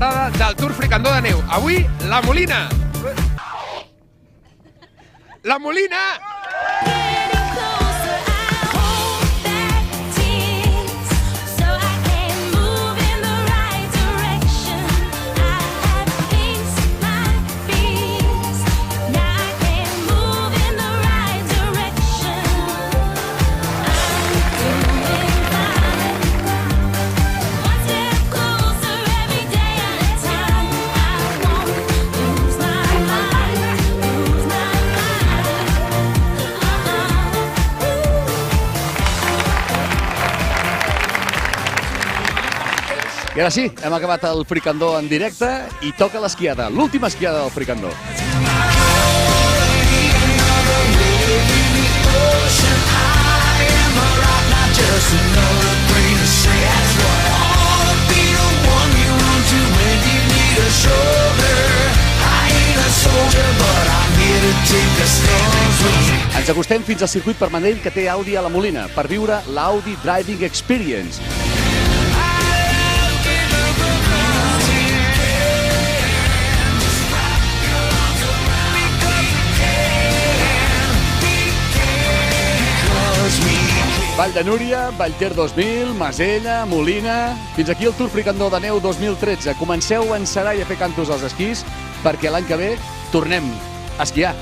parada del Tour Fricandó de Neu. Avui, la Molina! La Molina! I ara sí, hem acabat el Fricandó en directe i toca l'esquiada, l'última esquiada del Fricandó. Ens acostem fins al circuit permanent que té Audi a la Molina per viure l'Audi Driving Experience. Vall de Núria, Vallter 2000, Masella, Molina... Fins aquí el Tour Fricandó de Neu 2013. Comenceu a encerar i a fer cantos als esquís perquè l'any que ve tornem a esquiar.